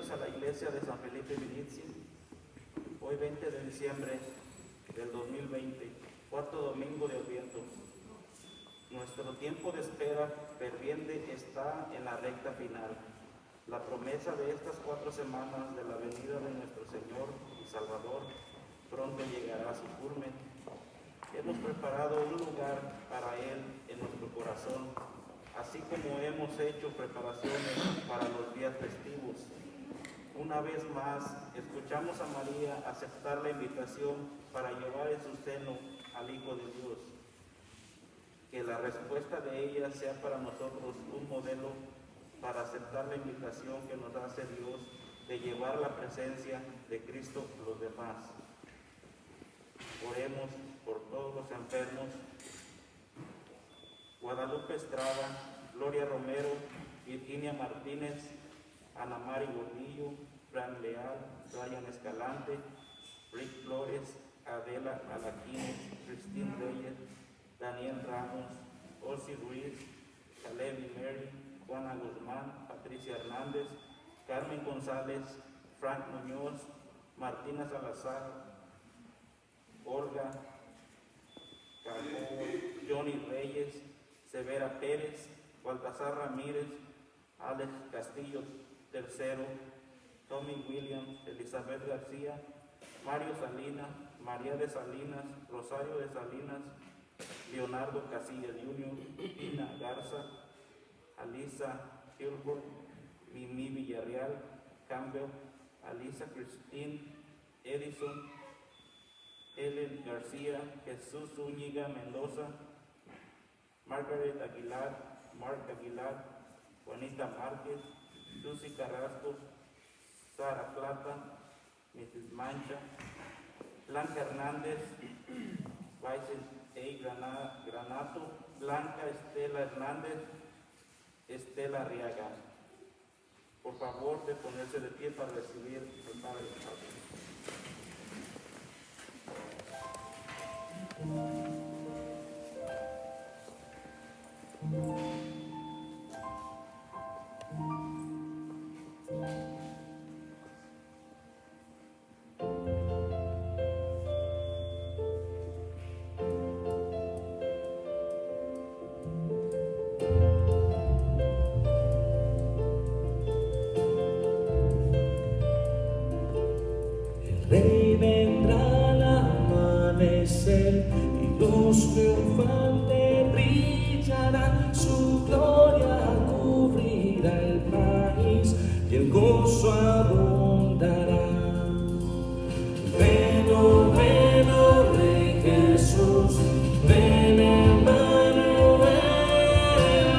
Bienvenidos a la iglesia de San Felipe Vinizzi, hoy 20 de diciembre del 2020, cuarto domingo de Adviento. Nuestro tiempo de espera ferviente está en la recta final. La promesa de estas 4 semanas de la venida de nuestro Señor y Salvador pronto llegará a su culmen. Hemos preparado un lugar para Él en nuestro corazón, así como hemos hecho preparaciones para los días festivos. Una vez más, escuchamos a María aceptar la invitación para llevar en su seno al Hijo de Dios. Que la respuesta de ella sea para nosotros un modelo para aceptar la invitación que nos hace Dios de llevar la presencia de Cristo a los demás. Oremos por todos los enfermos. Guadalupe Estrada, Gloria Romero, Virginia Martínez, Ana Mari Gordillo, Fran Leal, Brian Escalante, Rick Flores, Adela Alaquines, Cristín Reyes, Daniel Ramos, Osi Ruiz, Caleb y Mary, Juana Guzmán, Patricia Hernández, Carmen González, Frank Muñoz, Martina Salazar, Olga Cajón, Johnny Reyes, Severa Pérez, Baltasar Ramírez, Alex Castillo III, Tommy Williams, Elizabeth García, Mario Salinas, María de Salinas, Rosario de Salinas, Leonardo Casillas Jr., Ina Garza, Alisa Gilbert, Mimi Villarreal, Campbell, Alisa Christine, Edison, Ellen García, Jesús Zúñiga Mendoza, Margaret Aguilar, Mark Aguilar, Juanita Márquez, Susi Carrasco, Sara Plata, Mrs. Mancha, Blanca Hernández, Vicente A. Granato, Blanca Estela Hernández, Estela Arriaga. Por favor, de ponerse de pie para recibir el Padre Santo. Rey vendrá al amanecer y luz triunfante brillará, su gloria cubrirá el país y el gozo abundará. Ven, oh Rey Jesús, ven Emmanuel,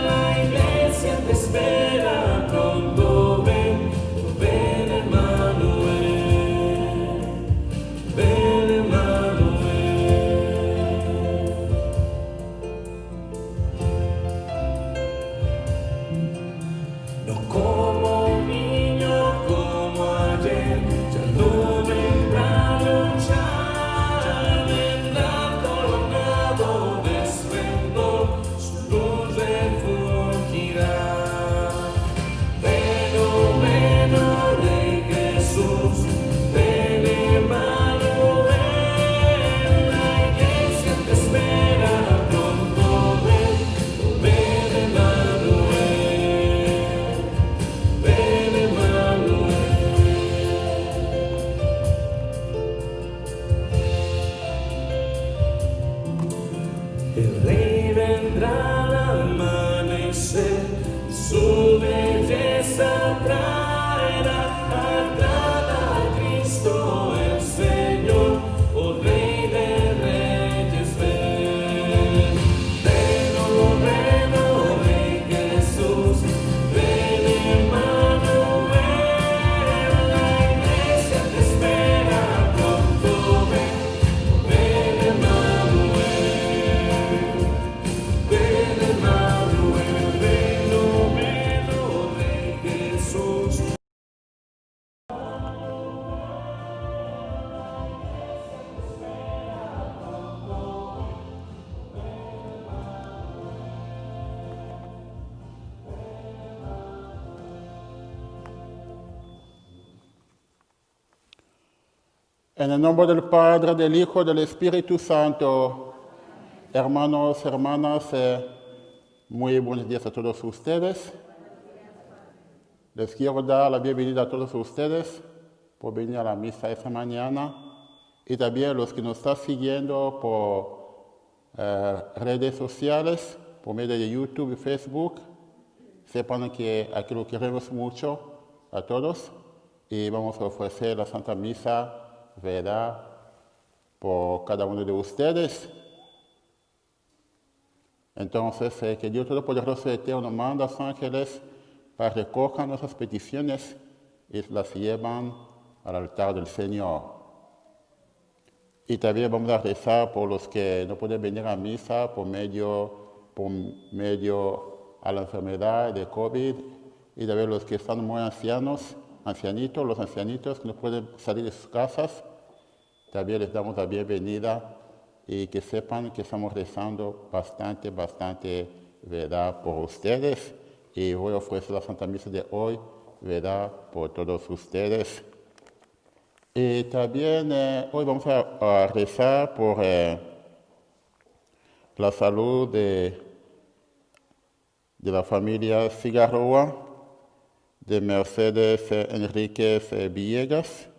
la iglesia te espera pronto, ven Emmanuel. Ven Emmanuel. No como un niño, como En el nombre del Padre, del Hijo, del Espíritu Santo, hermanos, hermanas, muy buenos días a todos ustedes. Les quiero dar la bienvenida a todos ustedes por venir a la misa esta mañana y también a los que nos están siguiendo por redes sociales, por medio de YouTube y Facebook. Sepan que aquí lo queremos mucho a todos y vamos a ofrecer la Santa Misa, ¿verdad?, por cada uno de ustedes. Entonces, que Dios Todopoderoso Eterno manda a sus ángeles para que recojan nuestras peticiones y las llevan al altar del Señor. Y también vamos a rezar por los que no pueden venir a misa por medio a la enfermedad de COVID, y también los que están muy ancianitos, los ancianitos que no pueden salir de sus casas. También les damos la bienvenida y que sepan que estamos rezando bastante, ¿verdad?, por ustedes. Y voy a ofrecer la Santa Misa de hoy, ¿verdad?, por todos ustedes. Y también hoy vamos a rezar por la salud de la familia Cigarroa, de Mercedes Enríquez Villegas.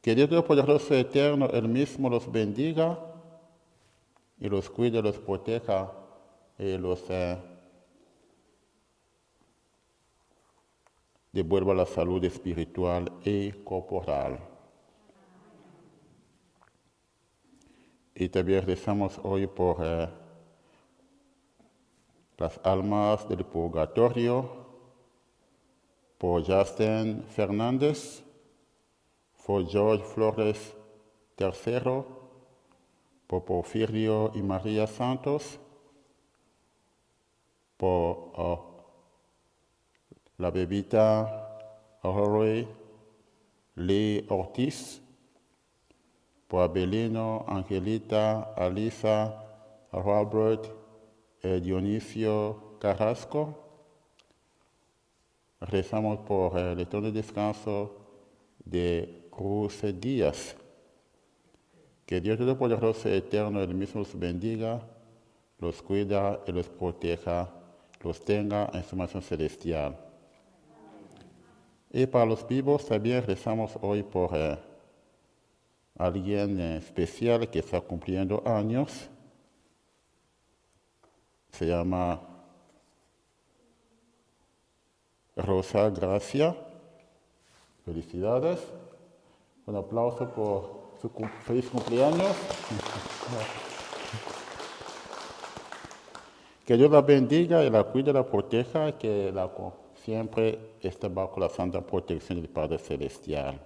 Que Dios Todopoderoso Eterno, Él mismo los bendiga y los cuide, los proteja y los devuelva la salud espiritual y corporal. Y también rezamos hoy por las almas del purgatorio, por Justin Fernández, por George Flores III, por Porfirio y María Santos, por la bebita Rory Lee Ortiz, por Abelino, Angelita, Alisa, Robert, Dionisio Carrasco. Rezamos por el eterno descanso de Cruz Díaz. Que Dios Todopoderoso Eterno, Él mismo los bendiga, los cuida y los proteja, los tenga en su mansión celestial. Y para los vivos también rezamos hoy por alguien especial que está cumpliendo años. Se llama Rosa Gracia. Felicidades. Un aplauso por su feliz cumpleaños. Que Dios la bendiga y la cuide, la proteja, que siempre esté bajo la santa protección del Padre Celestial.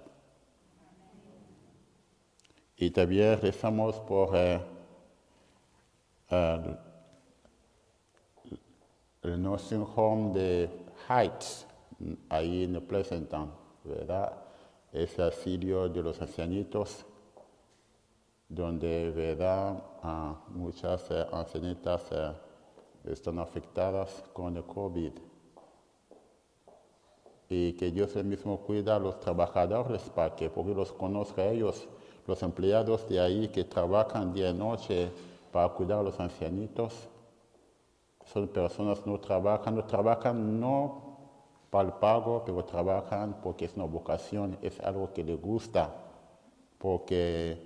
Y también rezamos por el nursing home de Heights, ahí en Pleasanton, ¿verdad? Ese asilio de los ancianitos, donde, ¿verdad?, muchas ancianitas están afectadas con el COVID. Y que Dios él mismo cuida a los trabajadores porque los conozca a ellos, los empleados de ahí que trabajan día y noche para cuidar a los ancianitos. Son personas que no trabajan no para el pago, pero trabajan porque es una vocación, es algo que les gusta, porque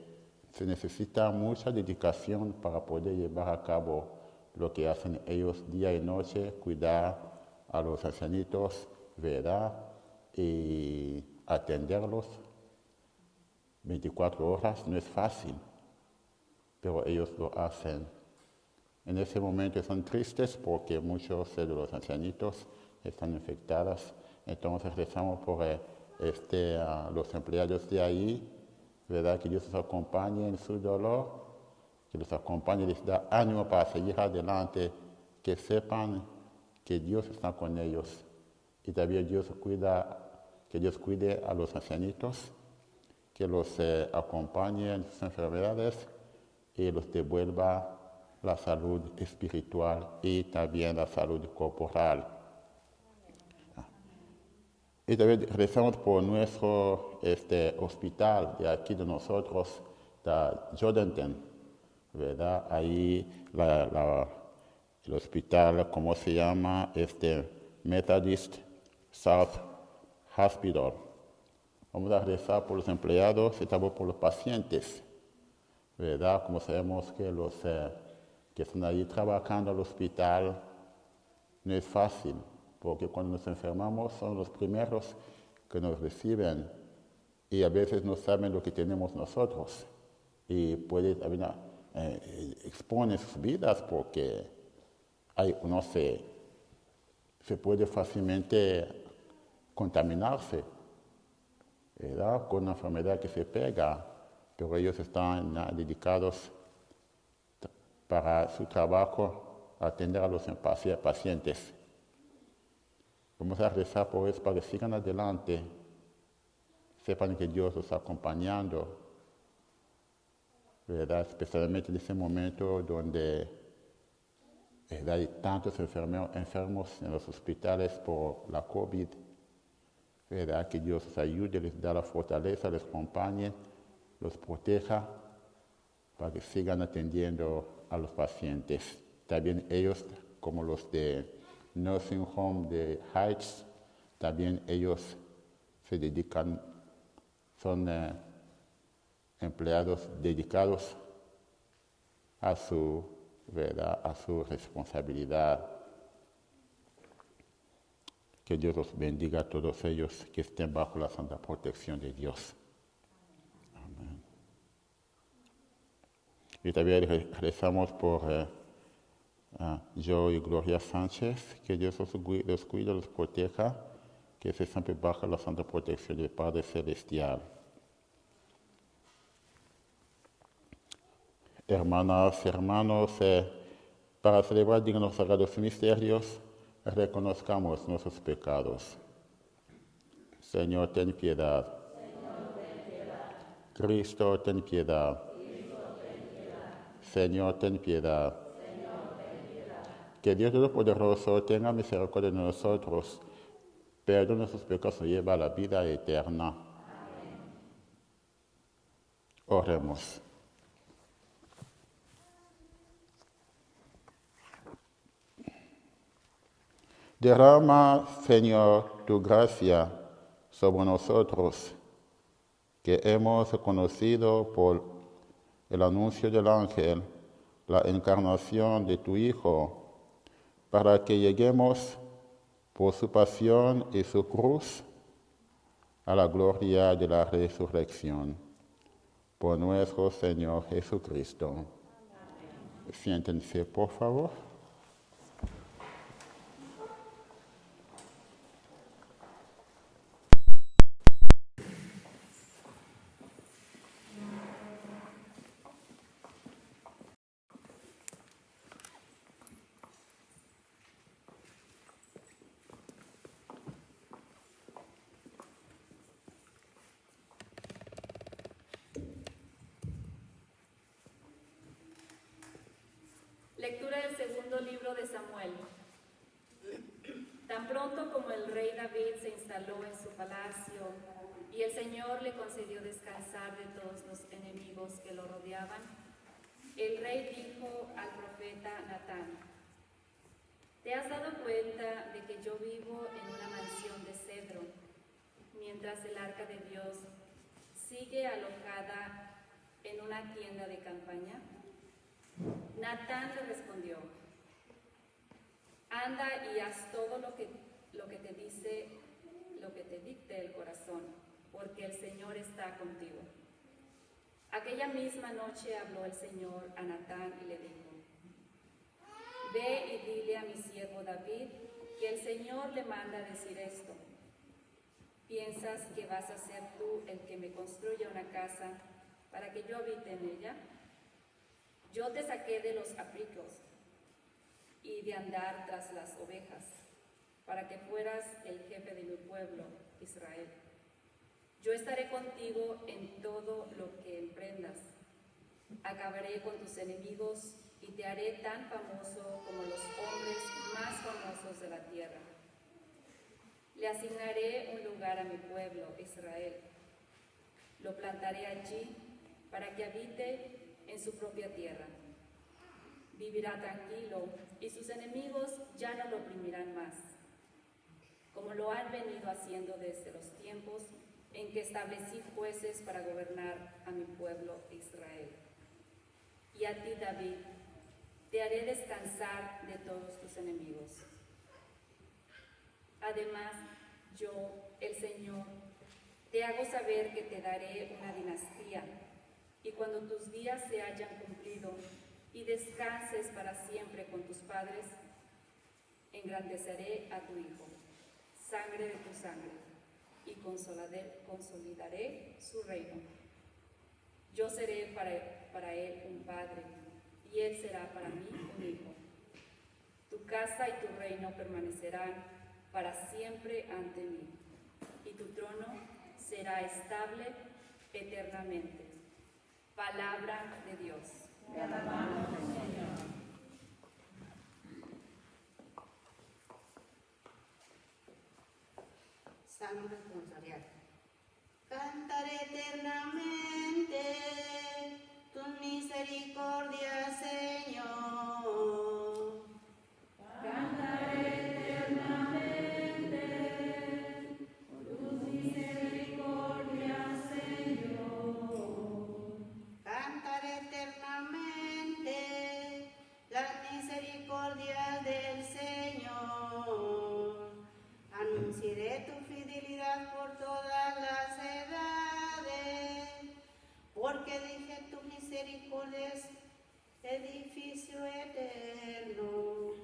se necesita mucha dedicación para poder llevar a cabo lo que hacen ellos día y noche, cuidar a los ancianitos, ¿verdad?, y atenderlos 24 horas. No es fácil, pero ellos lo hacen. En ese momento están tristes porque muchos de los ancianitos están infectados. Entonces rezamos por los empleados de ahí, ¿verdad?, que Dios los acompañe en su dolor, que los acompañe, les da ánimo para seguir adelante, que sepan que Dios está con ellos. Y también que Dios cuide a los ancianitos, que los acompañe en sus enfermedades y los devuelva la salud espiritual y también la salud corporal. Y también rezamos por nuestro hospital de aquí de nosotros, de Jordanton, ¿verdad? Ahí el hospital, ¿cómo se llama? Methodist South Hospital. Vamos a rezar por los empleados y también por los pacientes, ¿verdad? Como sabemos que los que están ahí trabajando al hospital no es fácil, porque cuando nos enfermamos son los primeros que nos reciben y a veces no saben lo que tenemos nosotros y exponen sus vidas porque uno se puede fácilmente contaminarse, ¿verdad? Con una enfermedad que se pega, pero ellos están dedicados para su trabajo a atender a los pacientes. Vamos a rezar por ellos para que sigan adelante, sepan que Dios los está acompañando, ¿verdad? Especialmente en ese momento donde hay tantos enfermos en los hospitales por la COVID, ¿verdad? Que Dios les ayude, les da la fortaleza, les acompañe, los proteja para que sigan atendiendo a los pacientes. También ellos, como los de Nursing Home de Heights, también ellos se dedican, son empleados dedicados a su, ¿verdad? A su responsabilidad. Que Dios los bendiga a todos ellos que estén bajo la santa protección de Dios. Amén. Y también rezamos por Joe y Gloria Sánchez, que Dios los cuide, los proteja, que se siempre bajo la santa protección del Padre Celestial. Hermanas y hermanos, para celebrar dignos sagrados misterios, reconozcamos nuestros pecados. Señor, ten piedad. Cristo, ten piedad. Señor, ten piedad. Que Dios Todopoderoso tenga misericordia de nosotros, perdone nuestros pecados y lleva a la vida eterna. Amén. Oremos. Derrama, Señor, tu gracia sobre nosotros, que hemos conocido por el anuncio del ángel la encarnación de tu Hijo, para que lleguemos por su pasión y su cruz a la gloria de la resurrección. Por nuestro Señor Jesucristo. Amén. Siéntense, por favor. Lectura del segundo libro de Samuel. Tan pronto como el rey David se instaló en su palacio y el Señor le concedió descansar de todos los enemigos que lo rodeaban, el rey dijo al profeta Natán: ¿te has dado cuenta de que yo vivo en una mansión de cedro, mientras el arca de Dios sigue alojada en una tienda de campaña? Natán le respondió: anda y haz todo lo que te dicte el corazón, porque el Señor está contigo. Aquella misma noche habló el Señor a Natán y le dijo: ve y dile a mi siervo David que el Señor le manda decir esto: ¿piensas que vas a ser tú el que me construya una casa para que yo habite en ella? Yo te saqué de los apricos y de andar tras las ovejas, para que fueras el jefe de mi pueblo, Israel. Yo estaré contigo en todo lo que emprendas. Acabaré con tus enemigos y te haré tan famoso como los hombres más famosos de la tierra. Le asignaré un lugar a mi pueblo, Israel. Lo plantaré allí para que habite en su propia tierra. Vivirá tranquilo y sus enemigos ya no lo oprimirán más, como lo han venido haciendo desde los tiempos en que establecí jueces para gobernar a mi pueblo Israel. Y a ti, David, te haré descansar de todos tus enemigos. Además, yo, el Señor, te hago saber que te daré una dinastía, y cuando tus días se hayan cumplido y descanses para siempre con tus padres, engrandeceré a tu hijo, sangre de tu sangre, y consolidaré su reino. Yo seré para él un padre, y él será para mí un hijo. Tu casa y tu reino permanecerán para siempre ante mí, y tu trono será estable eternamente. Palabra de Dios. Te alabamos, Señor. Salmo responsorial. Cantaré eternamente tus misericordias, Señor. Cantaré eternamente tus misericordias, Señor. Cantaré eternamente las misericordias del Señor. Anunciaré tu fidelidad por todas las edades, porque dije tu misericordia es edificio eterno,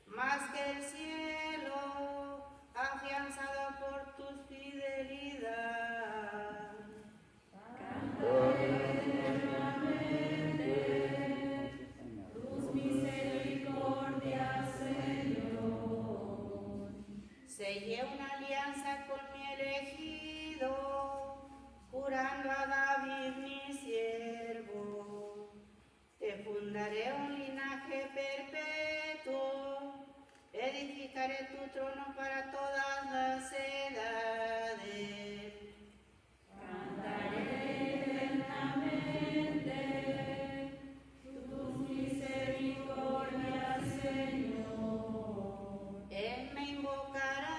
más que el cielo, afianzado por tu fidelidad. Tus misericordias, Señor. Sellé una alianza con mi elegido, jurando a David mi siervo. Te fundaré un linaje perpetuo, edificaré tu trono para todas las edades. Cantaré eternamente tus misericordias, Señor. Él me invocará,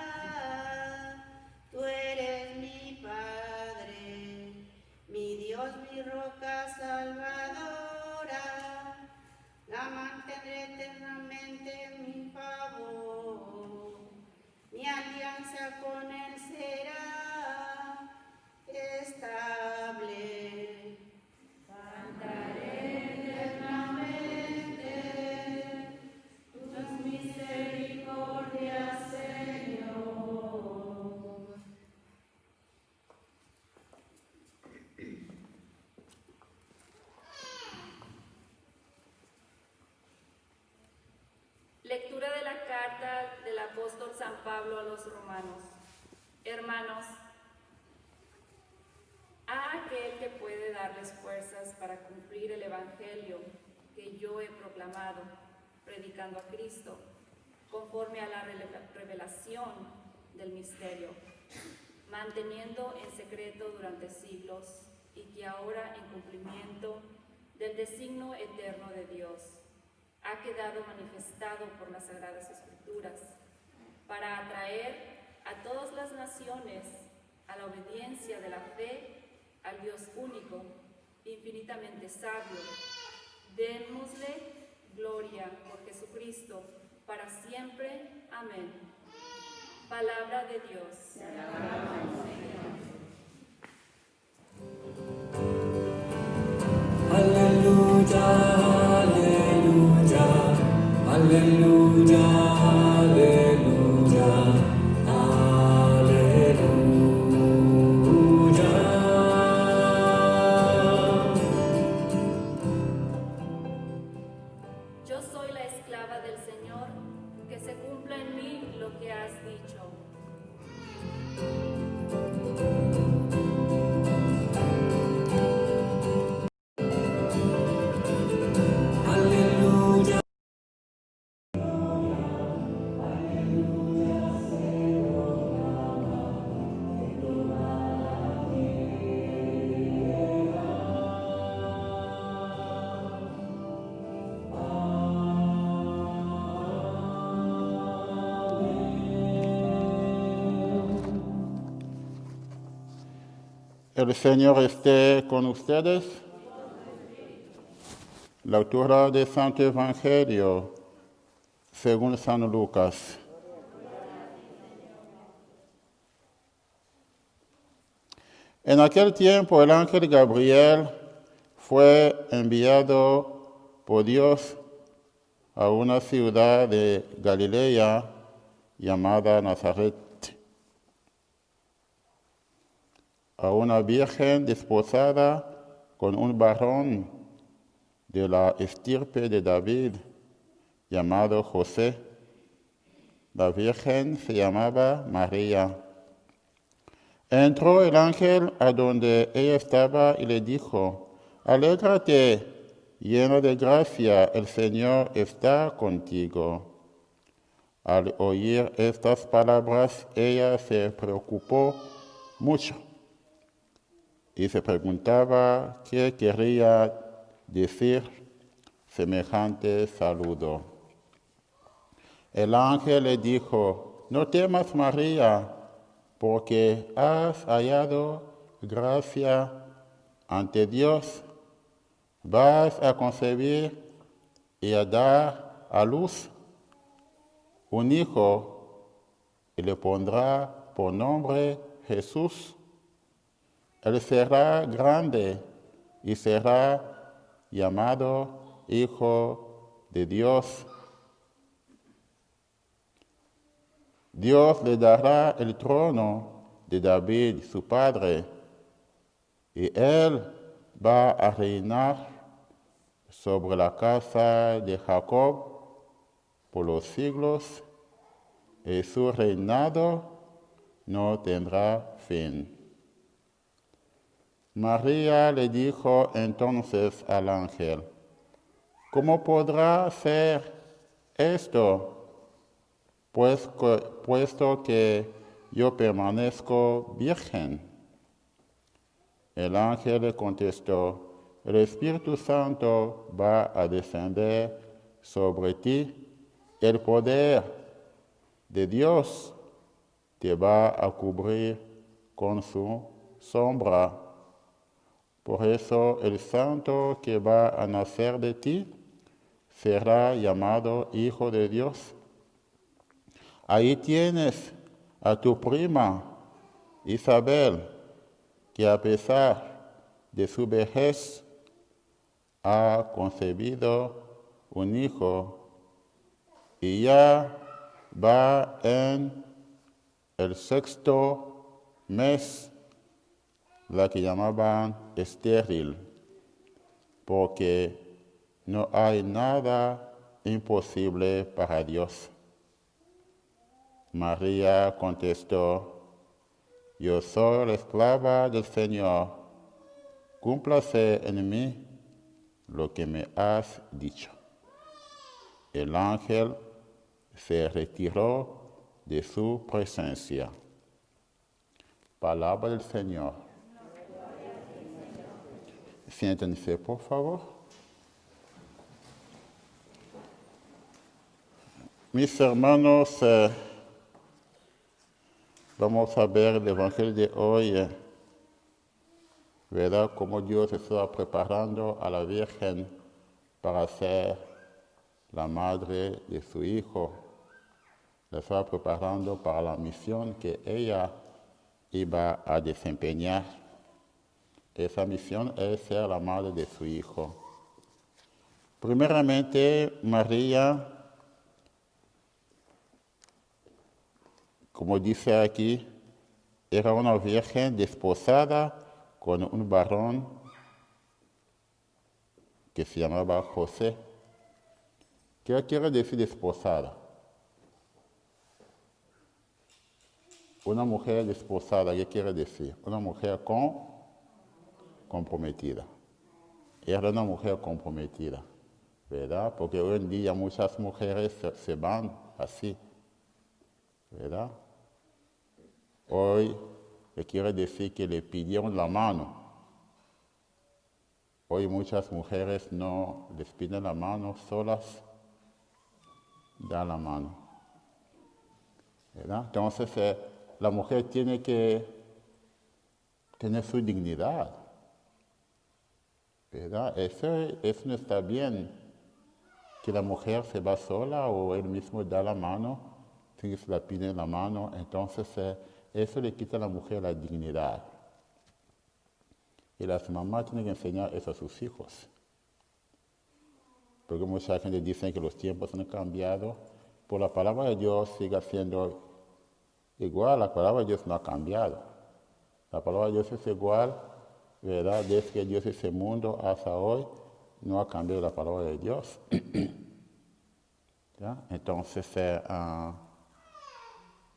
tú eres mi Padre, mi Dios, mi roca salvadora. La mantendré eternamente en mi favor. Mi alianza con él será estable. Cantaré eternamente tus misericordias, Señor. Lectura de la carta del apóstol San Pablo a los romanos. Hermanos, a aquel que puede darles fuerzas para cumplir el evangelio que yo he proclamado, predicando a Cristo, conforme a la revelación del misterio, manteniendo en secreto durante siglos, y que ahora, en cumplimiento del designio eterno de Dios, ha quedado manifestado por las Sagradas Escrituras, para atraer a todas las naciones a la obediencia de la fe al Dios único, infinitamente sabio. Démosle gloria por Jesucristo, para siempre. Amén. Palabra de Dios. Te alabamos, Señor. Aleluya, aleluya, aleluya, aleluya, aleluya. Yo soy la esclava del Señor, que se cumpla en mí lo que has dicho. Aleluya. El Señor esté con ustedes. La lectura del Santo Evangelio según San Lucas. En aquel tiempo el ángel Gabriel fue enviado por Dios a una ciudad de Galilea llamada Nazaret, a una virgen desposada con un varón de la estirpe de David, llamado José. La virgen se llamaba María. Entró el ángel a donde ella estaba y le dijo: Alégrate, llena de gracia, el Señor está contigo. Al oír estas palabras, ella se preocupó mucho y se preguntaba qué quería decir semejante saludo. El ángel le dijo: No temas, María, porque has hallado gracia ante Dios. Vas a concebir y a dar a luz un hijo y le pondrá por nombre Jesús. Él será grande y será llamado Hijo de Dios. Dios le dará el trono de David, su padre, y él va a reinar sobre la casa de Jacob por los siglos, y su reinado no tendrá fin. María le dijo entonces al ángel: ¿Cómo podrá ser esto? Puesto que yo permanezco virgen. El ángel le contestó: El Espíritu Santo va a descender sobre ti, el poder de Dios te va a cubrir con su sombra. Por eso el santo que va a nacer de ti será llamado Hijo de Dios. Ahí tienes a tu prima Isabel, que a pesar de su vejez ha concebido un hijo y ya va en el 6º mes, la que llamaban estéril, porque no hay nada imposible para Dios. María contestó: Yo soy la esclava del Señor, cúmplase en mí lo que me has dicho. El ángel se retiró de su presencia. Palabra del Señor. Siéntense, por favor. Mis hermanos, vamos a ver el Evangelio de hoy, ¿verdad? Cómo Dios está preparando a la Virgen para ser la madre de su Hijo. La está preparando para la misión que ella iba a desempeñar. Esa misión es ser la madre de su Hijo. Primeramente, María, como dice aquí, era una virgen desposada con un varón que se llamaba José. ¿Qué quiere decir desposada? Una mujer desposada, ¿qué quiere decir? Una mujer comprometida. Era una mujer comprometida, ¿verdad? Porque hoy en día muchas mujeres se van así, ¿verdad? Hoy quiere decir que le pidieron la mano. Hoy muchas mujeres no les piden la mano, solas dan la mano, ¿verdad? Entonces la mujer tiene que tener su dignidad, ¿verdad? Eso no está bien, que la mujer se va sola o él mismo da la mano, sin que se la piden la mano, entonces eso le quita a la mujer la dignidad. Y las mamás tienen que enseñar eso a sus hijos. Porque mucha gente dice que los tiempos han cambiado, pero la palabra de Dios sigue siendo igual, la palabra de Dios no ha cambiado. La palabra de Dios es igual, ¿verdad? Desde que Dios hizo el mundo hasta hoy, no ha cambiado la palabra de Dios. ¿Ya? Entonces,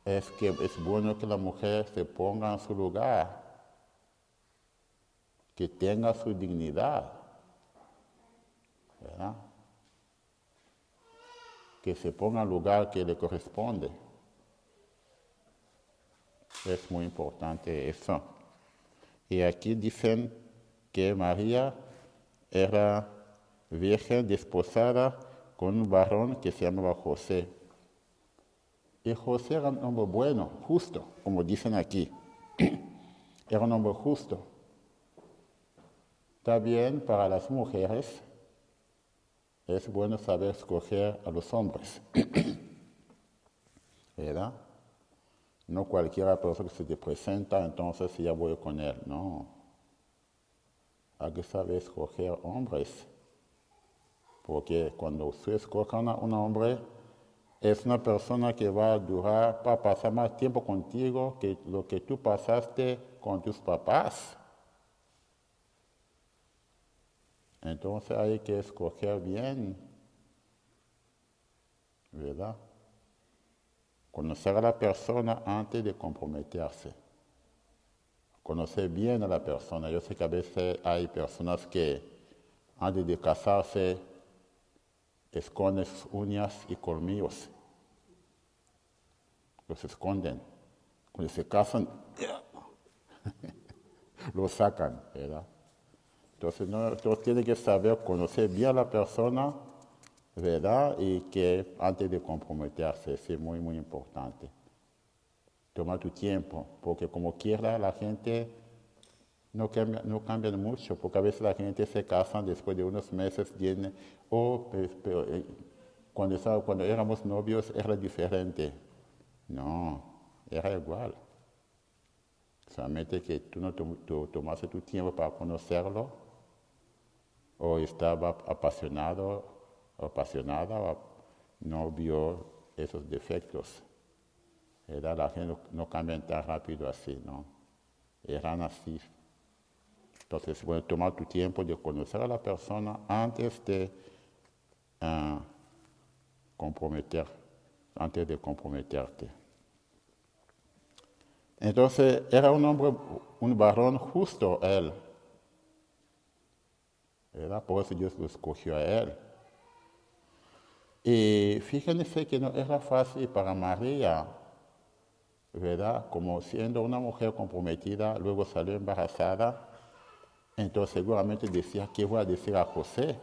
es bueno que la mujer se ponga en su lugar, que tenga su dignidad, ¿verdad? Que se ponga en el lugar que le corresponde. Es muy importante eso. Y aquí dicen que María era virgen desposada con un varón que se llamaba José. Y José era un hombre bueno, justo, como dicen aquí. Era un hombre justo. También para las mujeres es bueno saber escoger a los hombres. ¿Verdad? No cualquiera persona que se te presenta, entonces ya voy con él. No. Hay que saber escoger hombres. Porque cuando usted escoge a un hombre, es una persona que va a durar, va a pasar más tiempo contigo que lo que tú pasaste con tus papás. Entonces hay que escoger bien, ¿verdad? Conocer a la persona antes de comprometerse. Conocer bien a la persona. Yo sé que a veces hay personas que antes de casarse esconden sus uñas y colmillos. Los esconden. Cuando se casan, los sacan, ¿verdad? Entonces, todos tienen que saber conocer bien a la persona, ¿verdad? Y que antes de comprometerse, es muy, muy importante. Toma tu tiempo, porque como quiera la gente no cambia mucho, porque a veces la gente se casa después de unos meses, viene, cuando éramos novios era diferente. No, era igual. Solamente que tú no tomaste tu tiempo para conocerlo, o estaba apasionado o apasionada, o no vio esos defectos. La gente no cambia tan rápido así, ¿no? Eran así. Entonces, bueno, tomar tu tiempo de conocer a la persona antes de comprometerte. Entonces, era un varón justo él. ¿Verdad? Por eso Dios lo escogió a él. Y fíjense que no era fácil para María, ¿verdad? Como siendo una mujer comprometida, luego salió embarazada, entonces seguramente decía, ¿qué voy a decir a José?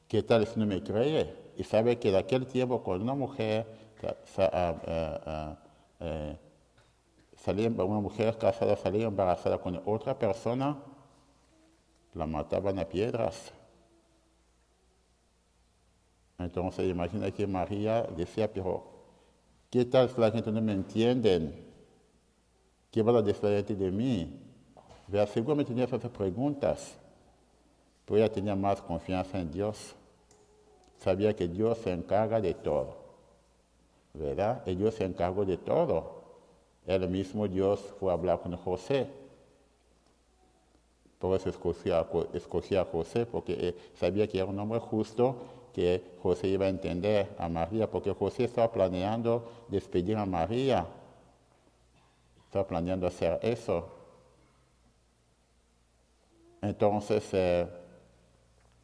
¿Qué tal si no me cree? Y sabe que en aquel tiempo cuando una mujer una mujer casada salía embarazada con otra persona, la mataban a piedras. Entonces imagina que María decía, pero ¿qué tal si la gente no me entiende? ¿Qué van a decir de mí? Seguramente tenía esas preguntas, pero ella tenía más confianza en Dios. Sabía que Dios se encarga de todo, ¿verdad? Y Dios se encargó de todo. El mismo Dios fue a hablar con José. Por eso escogía a José, porque sabía que era un hombre justo, que José iba a entender a María, porque José estaba planeando despedir a María. Estaba planeando hacer eso. Entonces,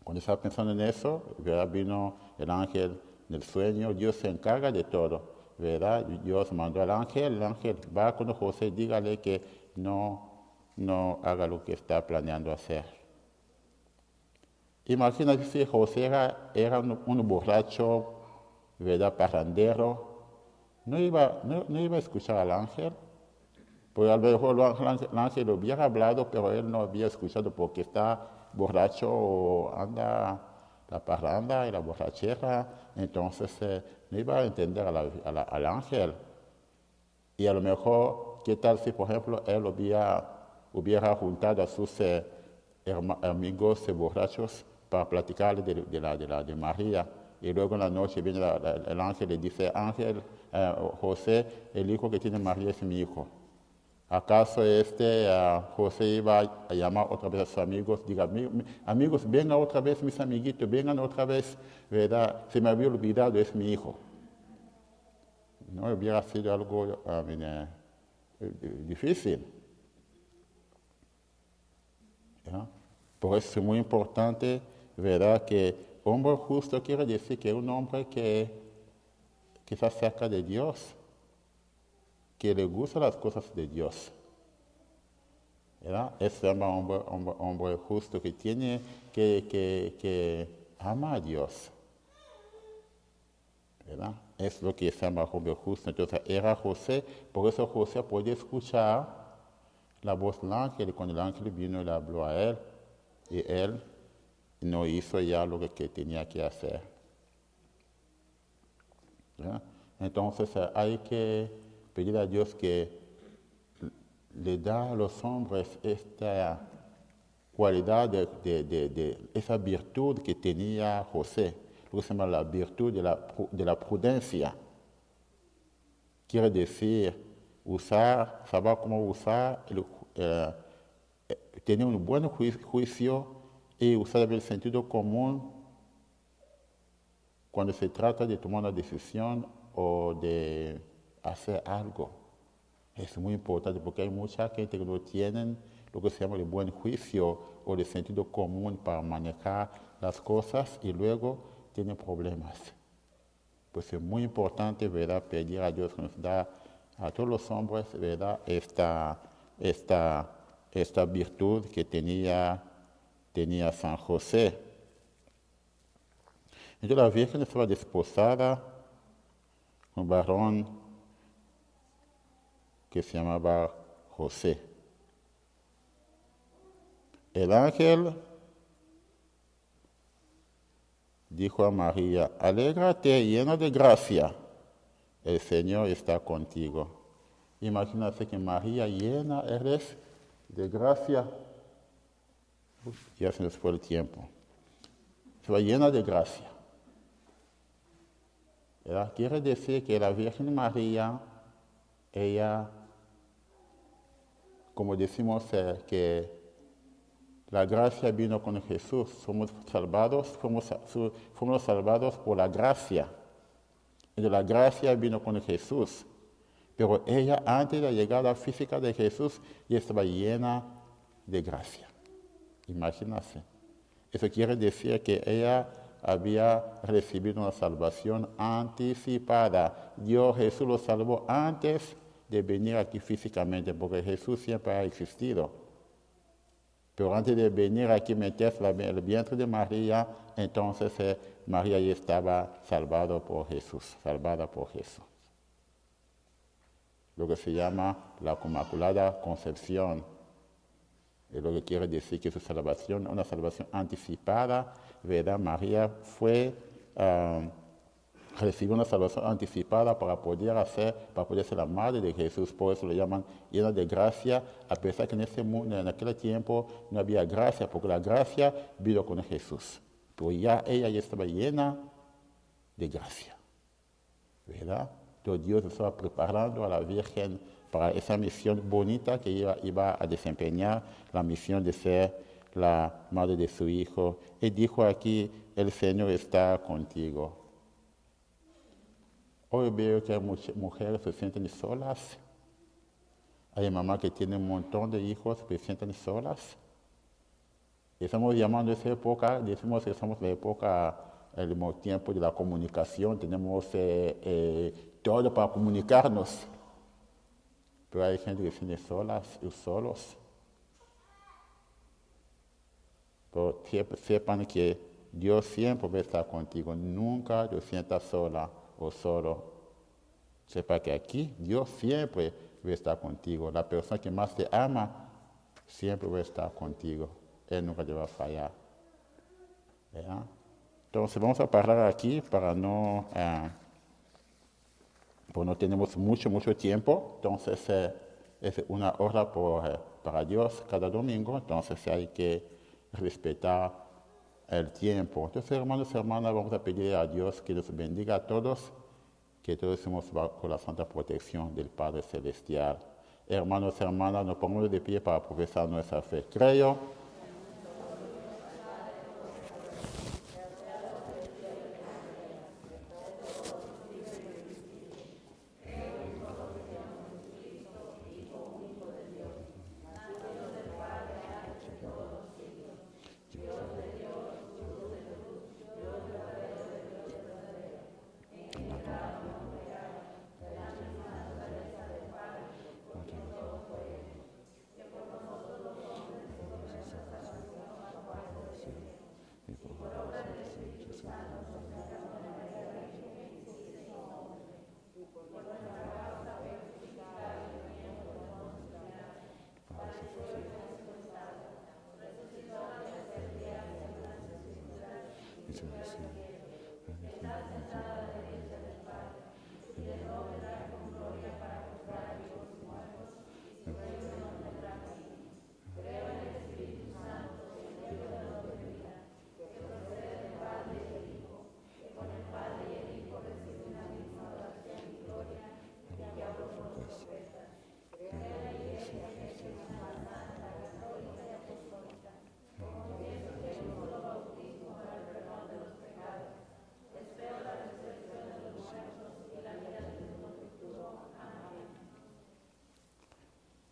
cuando estaba pensando en eso, ¿verdad? Vino el ángel del sueño. Dios se encarga de todo, ¿verdad? Dios mandó al ángel. El ángel va con José, dígale que no haga lo que está planeando hacer. Imagínate si José era un borracho, ¿verdad? Parrandero. ¿No iba a escuchar al ángel? Pues a lo mejor el ángel lo hubiera hablado, pero él no había escuchado porque está borracho o anda la parranda y la borrachera, entonces no iba a entender al ángel. Y a lo mejor, ¿qué tal si, por ejemplo, él hubiera juntado a sus amigos borrachos para platicar de María? Y luego en la noche viene el ángel y dice, Ángel, José, el hijo que tiene María es mi hijo. ¿Acaso José iba a llamar otra vez a sus amigos? Diga, amigos, vengan otra vez mis amiguitos, vengan otra vez, ¿verdad? Se me había olvidado, es mi hijo. No hubiera sido algo difícil. ¿Ya? Por eso es muy importante, ¿verdad? Que hombre justo quiere decir que es un hombre que se acerca de Dios, que le gustan las cosas de Dios. ¿Verdad? Es un hombre justo que tiene, que ama a Dios. ¿Verdad? Es lo que se llama hombre justo. Entonces era José, por eso José podía escuchar la voz del ángel, y cuando el ángel vino y le habló a él, y él no hizo ya lo que tenía que hacer. ¿Verdad? Entonces hay que pedir a Dios que le da a los hombres esta cualidad esa virtud que tenía José, lo que se llama la virtud de la prudencia. Quiere decir saber cómo usar, tener un buen juicio y usar el sentido común cuando se trata de tomar una decisión o de hacer algo. Es muy importante porque hay mucha gente que no tienen lo que se llama el buen juicio o el sentido común para manejar las cosas y luego tienen problemas. Pues es muy importante, ¿verdad?, pedir a Dios que nos da a todos los hombres, ¿verdad?, esta virtud que tenía San José. Entonces la Virgen estaba desposada con un varón que se llamaba José. El ángel dijo a María, alégrate, llena de gracia, el Señor está contigo. Imagínate que María llena eres de gracia. Ya se nos fue el tiempo. Se va llena de gracia. ¿Verdad? Quiere decir que la Virgen María, ella, como decimos que la gracia vino con Jesús, fuimos salvados por la gracia. Y la gracia vino con Jesús. Pero ella, antes de la llegada física de Jesús, ya estaba llena de gracia. Imagínense. Eso quiere decir que ella había recibido una salvación anticipada. Dios, Jesús lo salvó antes de venir aquí físicamente, porque Jesús siempre ha existido. Pero antes de venir aquí, meterse en el vientre de María, entonces María ya estaba salvada por Jesús. Lo que se llama la Inmaculada Concepción. Es lo que quiere decir que su salvación, una salvación anticipada, ¿verdad? María recibió una salvación anticipada para poder ser la madre de Jesús. Por eso le llaman llena de gracia, a pesar que en aquel tiempo no había gracia, porque la gracia vino con Jesús. Pero ella ya estaba llena de gracia, ¿verdad? Entonces Dios estaba preparando a la Virgen para esa misión bonita que ella iba a desempeñar, la misión de ser la madre de su Hijo. Y dijo aquí, el Señor está contigo. Hoy veo que mujeres se sienten solas. Hay mamás que tienen un montón de hijos que se sienten solas. Estamos llamando esa época, decimos que estamos en la época, el tiempo de la comunicación, tenemos todo para comunicarnos. Pero hay gente que se siente solas y solos. Pero sepan que Dios siempre va a estar contigo. Nunca te sientas sola o solo. Sepa que aquí Dios siempre va a estar contigo. La persona que más te ama siempre va a estar contigo. Él nunca te va a fallar. ¿Verdad? Entonces vamos a parar aquí para no, pues no tenemos mucho tiempo. Entonces es una hora para Dios cada domingo. Entonces hay que respetar el tiempo. Entonces, hermanos y hermanas, vamos a pedir a Dios que nos bendiga a todos, que todos estemos bajo la santa protección del Padre Celestial. Hermanos y hermanas, nos ponemos de pie para profesar nuestra fe. Creo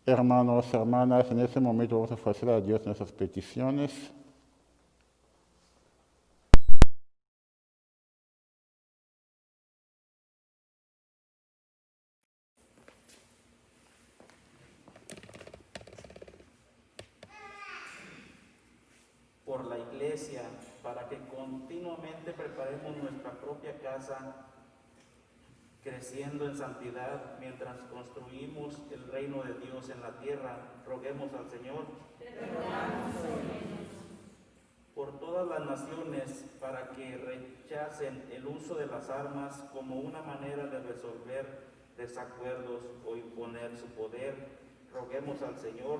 hermanos, hermanas, en este momento vamos a ofrecer a Dios nuestras peticiones. Por la Iglesia, para que continuamente preparemos nuestra propia casa, creciendo en santidad mientras construimos el reino de Dios en la tierra, roguemos al Señor. Por todas las naciones, para que rechacen el uso de las armas como una manera de resolver desacuerdos o imponer su poder, roguemos al Señor.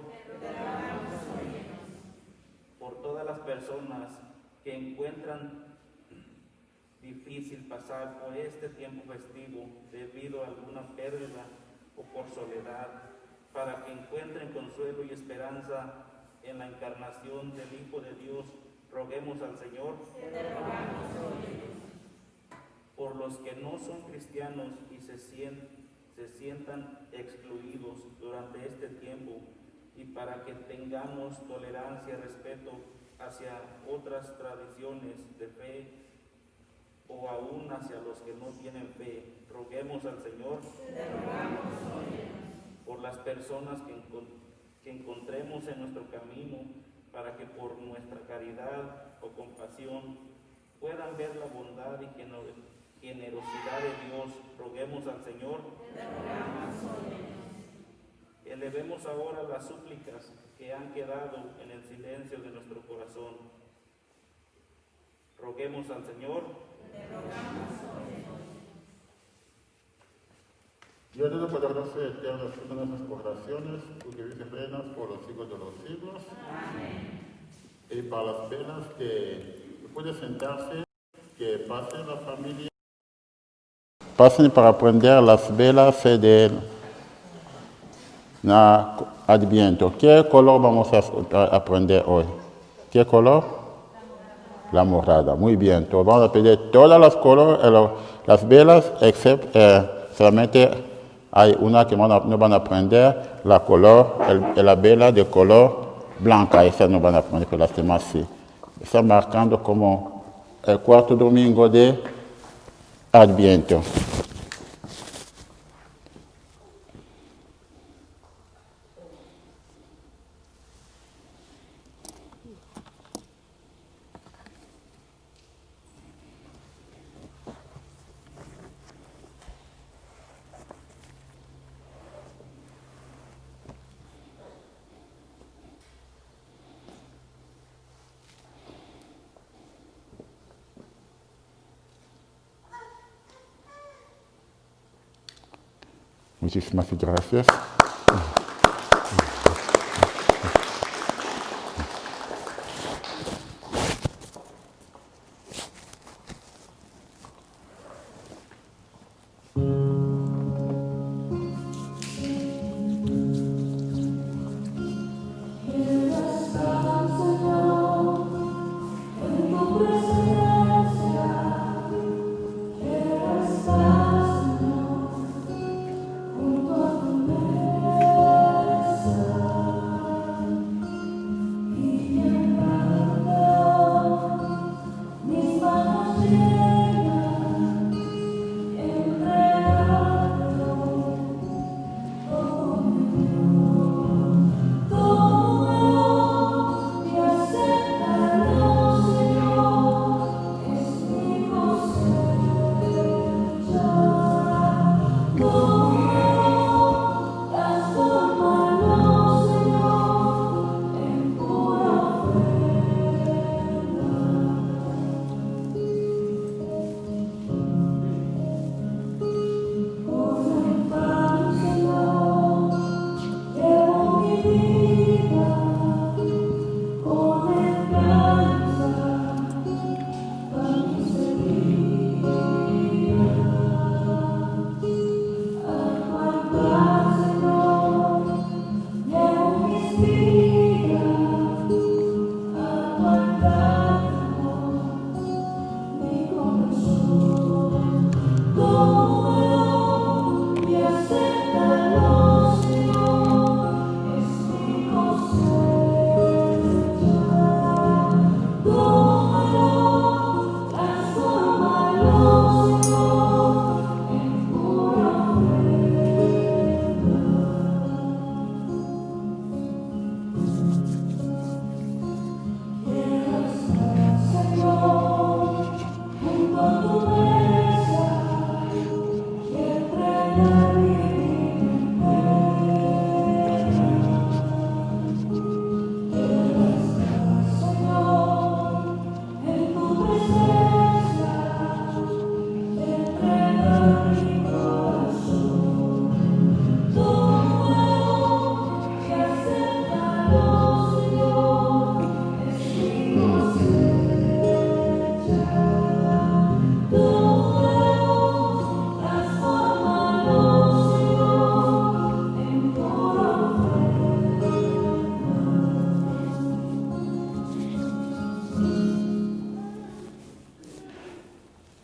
Por todas las personas que encuentran difícil pasar por este tiempo festivo debido a alguna pérdida o por soledad, para que encuentren consuelo y esperanza en la encarnación del Hijo de Dios, roguemos al Señor. Por los que no son cristianos y se sientan excluidos durante este tiempo, y para que tengamos tolerancia y respeto hacia otras tradiciones de fe o aún hacia los que no tienen fe, roguemos al Señor. Por las personas que encontremos en nuestro camino, para que por nuestra caridad o compasión puedan ver la bondad y generosidad de Dios, roguemos al Señor. Elevemos ahora las súplicas que han quedado en el silencio de nuestro corazón. Roguemos al Señor. Dios Todopoderoso y Eterno, escucha nuestras oraciones, tú que vives y reinas por los siglos de los siglos. Amén. Y para las velas que puede sentarse, que pasen la familia. Pasen para prender las velas del Adviento. ¿Qué color vamos a prender hoy? ¿Qué color? La morada. Muy bien. Entonces vamos a pedir todas las colores, las velas, excepto solamente hay una que no van a prender, la vela de color blanca. Esa no van a prender, pero las demás sí. Está marcando como el cuarto domingo de Adviento. Muchísimas gracias.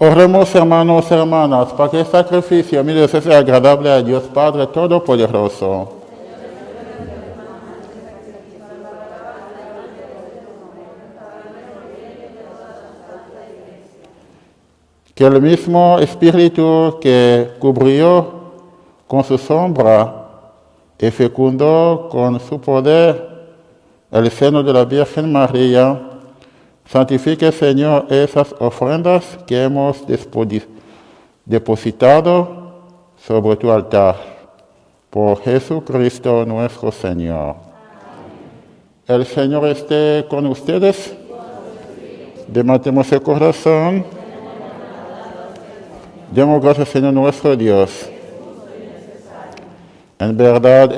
Oremos, hermanos y hermanas, para que el sacrificio mío sea agradable a Dios Padre Todopoderoso. Que el mismo Espíritu que cubrió con su sombra y fecundó con su poder el seno de la Virgen María, santifique, Señor, esas ofrendas que hemos depositado sobre tu altar. Por Jesucristo nuestro Señor. El Señor esté con ustedes. Levantemos el corazón. Demos gracias al Señor nuestro Dios. En verdad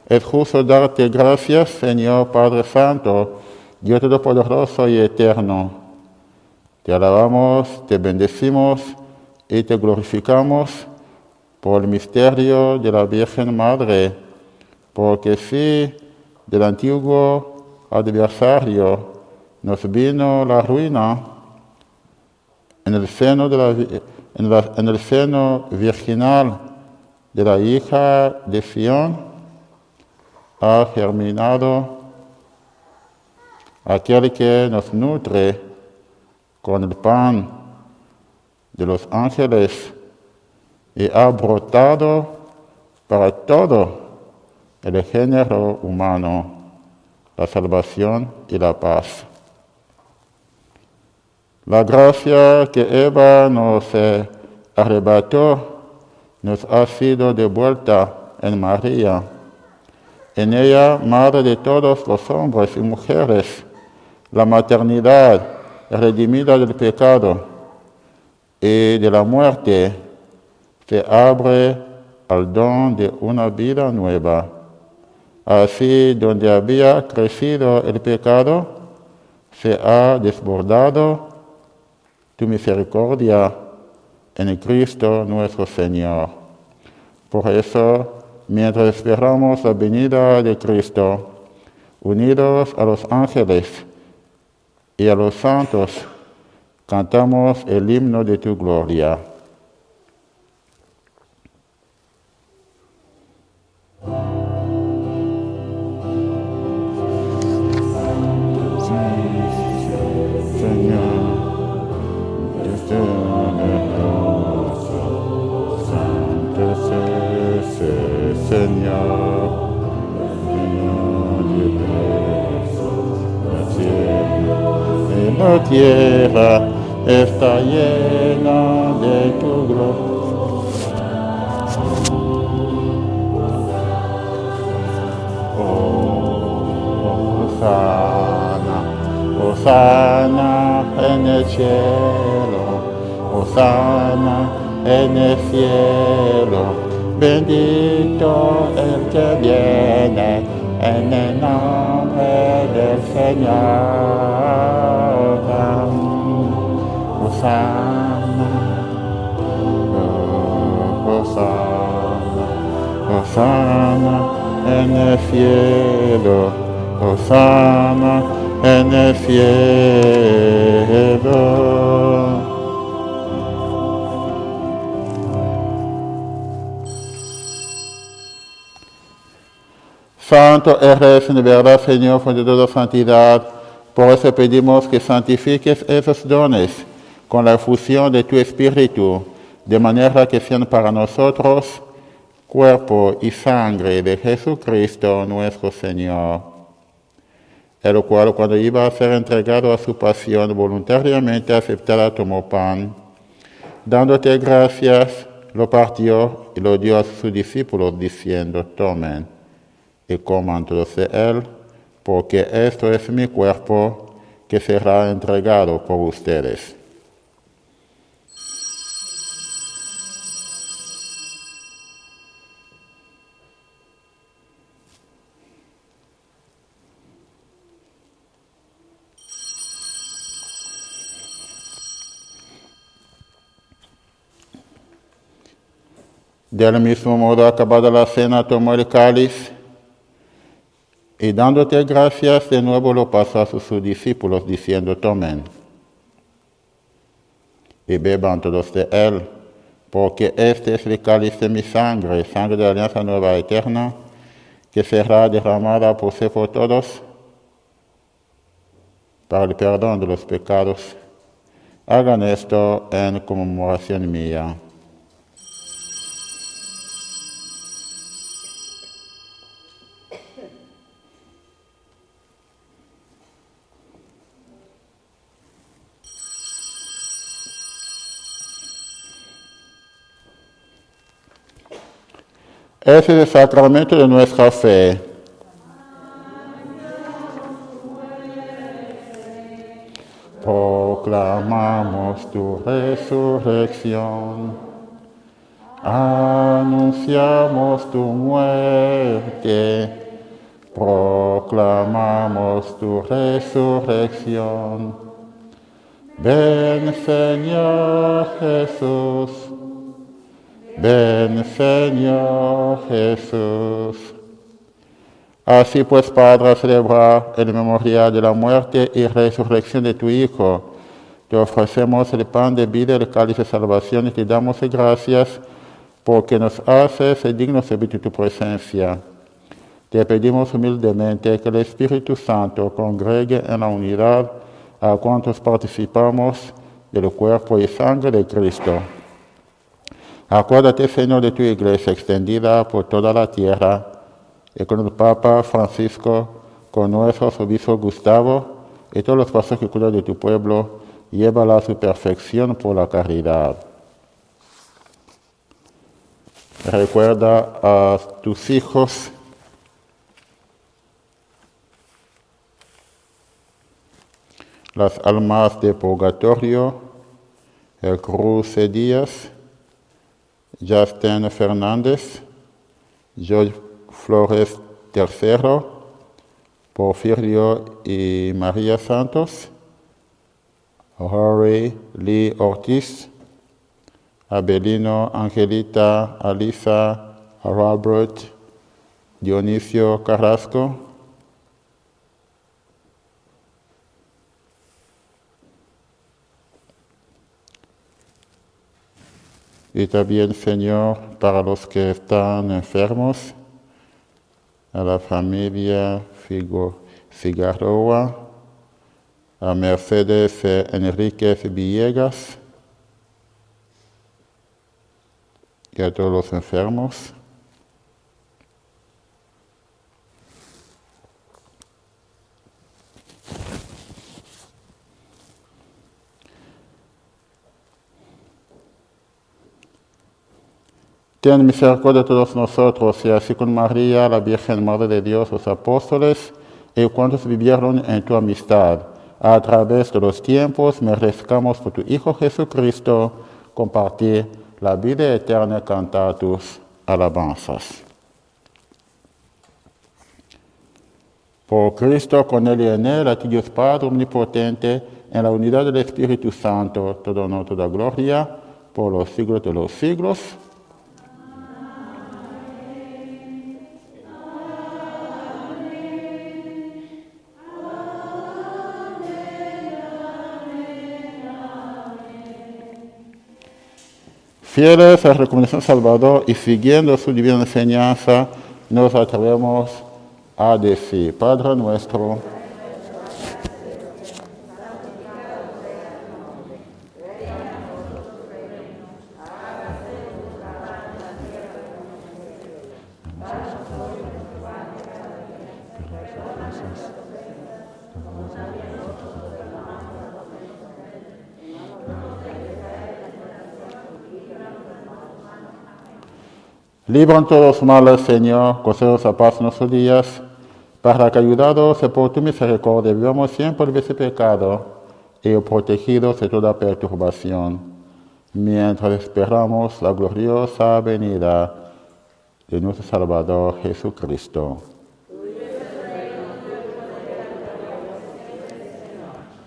es justo darte gracias, Señor Padre Santo, Dios Todopoderoso y Eterno. Te alabamos, te bendecimos y te glorificamos por el misterio de la Virgen Madre, porque sí, del antiguo adversario nos vino la ruina en el seno virginal de la hija de Sión ha germinado aquel que nos nutre con el pan de los ángeles y ha brotado para todo el género humano la salvación y la paz. La gracia que Eva nos arrebató nos ha sido devuelta en María. En ella, madre de todos los hombres y mujeres, la maternidad redimida del pecado y de la muerte se abre al don de una vida nueva. Así, donde había crecido el pecado, se ha desbordado tu misericordia en Cristo nuestro Señor. Por eso, mientras esperamos la venida de Cristo, unidos a los ángeles y a los santos, cantamos el himno de tu gloria. La tierra está llena de tu gloria. Hosana en el cielo, Hosana en el cielo, bendito el que viene en el nombre del Señor. Hosana, Hosana, Hosana en el cielo, Hosana en el cielo. Santo eres en verdad, Señor, fuente de toda santidad. Por eso pedimos que santifiques esos dones con la efusión de tu Espíritu, de manera que sean para nosotros cuerpo y sangre de Jesucristo nuestro Señor, el cual, cuando iba a ser entregado a su pasión, voluntariamente aceptada, tomó pan, dándote gracias, lo partió y lo dio a sus discípulos, diciendo: tomen y coman todos de él, porque esto es mi cuerpo que será entregado por ustedes. Del mismo modo, acabada la cena, tomó el cáliz y dándote gracias, de nuevo lo pasó a sus discípulos, diciendo: tomen y beban todos de él, porque este es el cáliz de mi sangre, sangre de la alianza nueva eterna, que será derramada por todos para el perdón de los pecados. Hagan esto en conmemoración mía. Ese es el sacramento de nuestra fe. Proclamamos tu resurrección, anunciamos tu muerte, proclamamos tu resurrección. Ven, Señor Jesús. Ven, Señor Jesús. Así pues, Padre, a celebrar el memorial de la muerte y resurrección de tu Hijo, te ofrecemos el pan de vida y el cáliz de salvación y te damos gracias porque nos haces dignos de vivir tu presencia. Te pedimos humildemente que el Espíritu Santo congregue en la unidad a cuantos participamos del cuerpo y sangre de Cristo. Acuérdate, Señor, de tu iglesia extendida por toda la tierra, y con el Papa Francisco, con nuestro obispo Gustavo, y todos los pastores que cuidan de tu pueblo, llévala a su perfección por la caridad. Recuerda a tus hijos, las almas de purgatorio, el Cruce Díaz, Justin Fernández, George Flores III, Porfirio y María Santos, Rory Lee Ortiz, Abelino Angelita Alisa Robert Dionisio Carrasco, y también, Señor, para los que están enfermos, a la familia Figueroa, a Mercedes Enríquez Villegas y a todos los enfermos. Ten misericordia de todos nosotros, y así con María, la Virgen Madre de Dios, los apóstoles, y cuantos vivieron en tu amistad, a través de los tiempos, merezcamos por tu Hijo Jesucristo compartir la vida eterna y cantar tus alabanzas. Por Cristo, con Él y en Él, a ti Dios Padre omnipotente, en la unidad del Espíritu Santo, todo honor, toda gloria, por los siglos de los siglos. Fieles a la recomendación Salvador y siguiendo su divina enseñanza, nos atrevemos a decir: Padre nuestro, libran todos los males, Señor, concédenos la paz en nuestros días, para que, ayudados por tu misericordia, vivamos siempre libres de pecado y protegidos de toda perturbación, mientras esperamos la gloriosa venida de nuestro Salvador Jesucristo.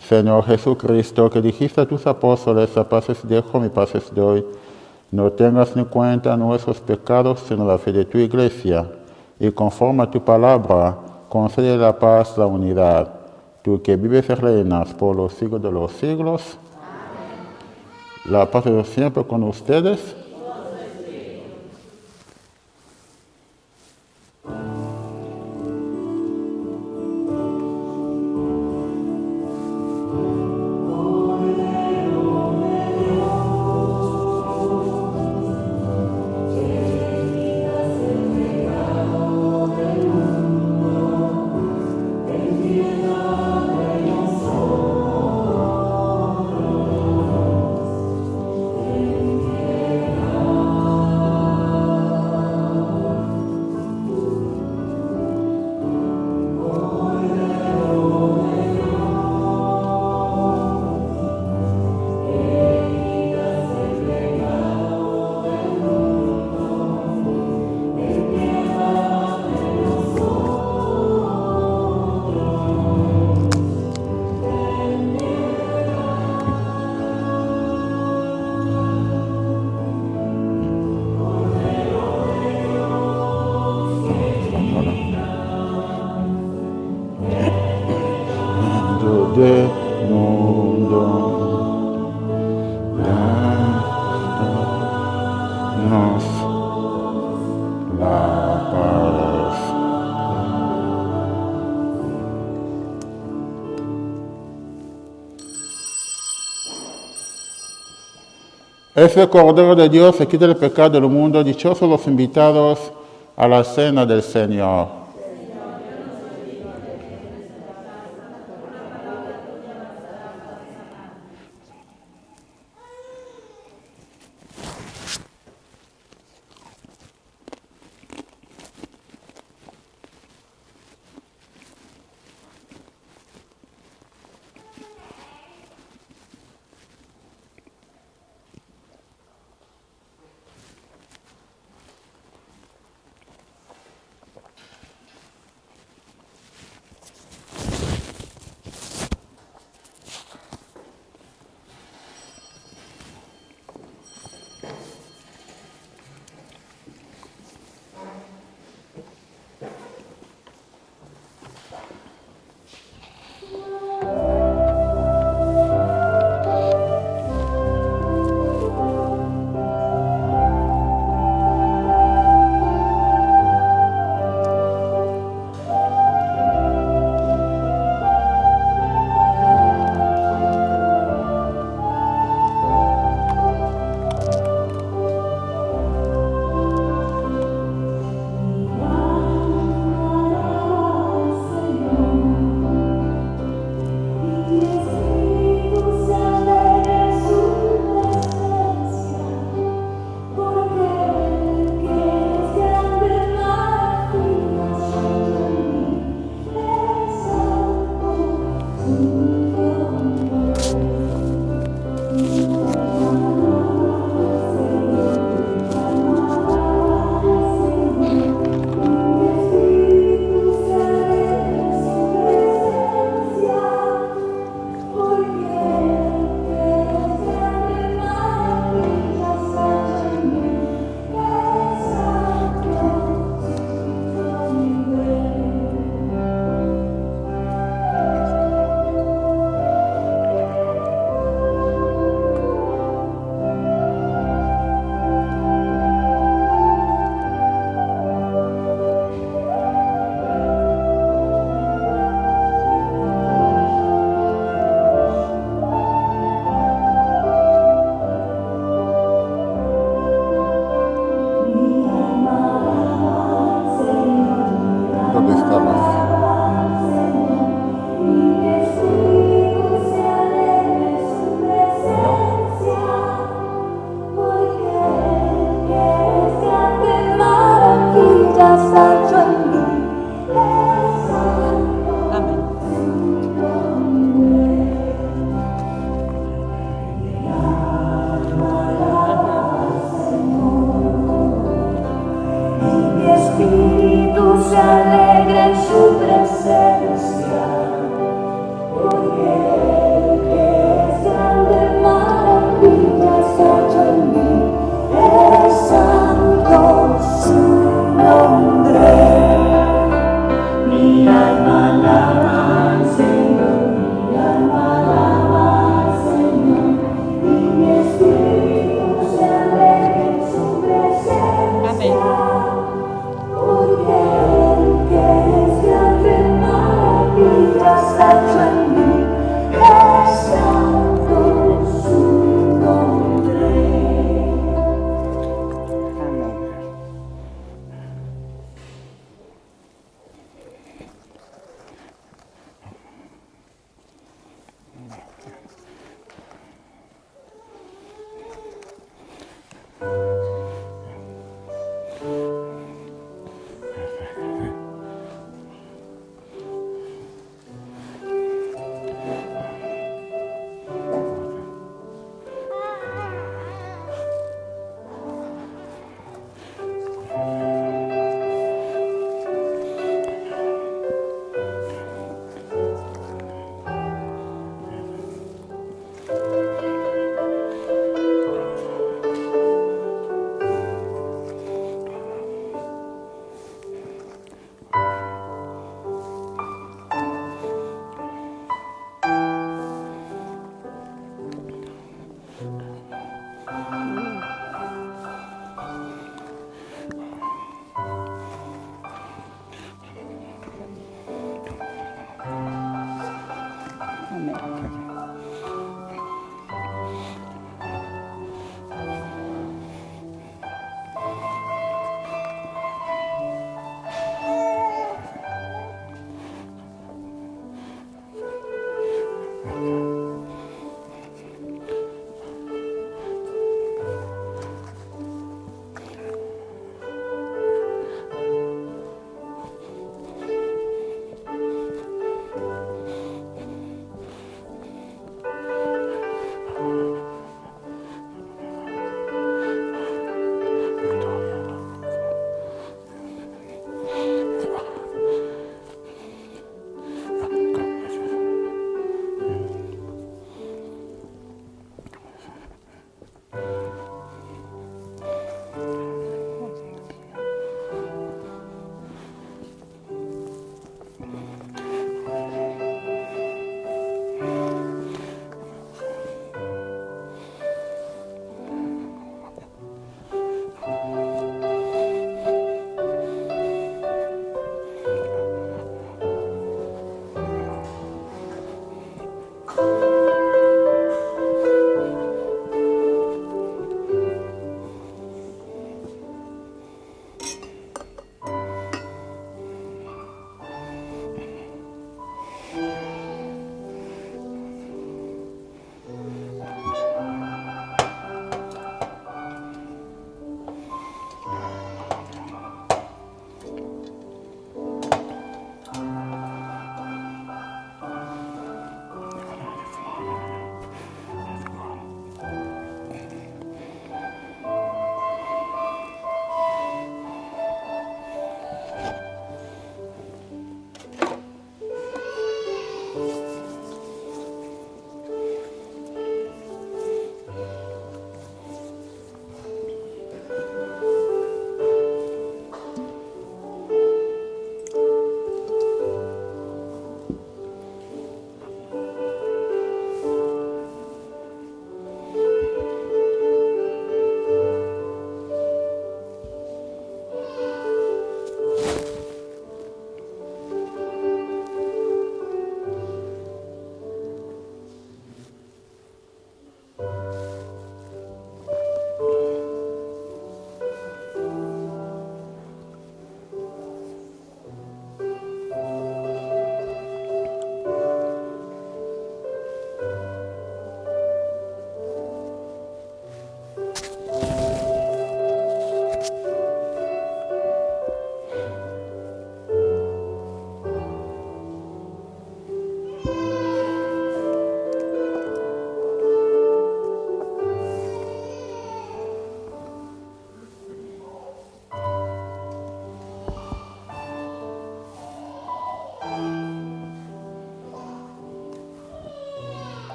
Señor Jesucristo, que dijiste a tus apóstoles: la paz os dejo, mi paz os doy, no tengas en cuenta nuestros pecados, sino la fe de tu Iglesia, y conforme a tu palabra, concede la paz, la unidad. Tú que vives y reinas por los siglos de los siglos. Amén. La paz de Dios siempre con ustedes. Del mundo, danos la paz. Es el Cordero de Dios que quita el pecado del mundo. Dichosos los invitados a la cena del Señor. donde estamos. Se alegra en su presencia, porque el que es grande, maravillas ha hecho en mí, es santo su nombre. Mi alma alaba al Señor, mi alma alaba al Señor, y mi espíritu se alegra en su presencia. Amén. Porque el que es grande, maravillas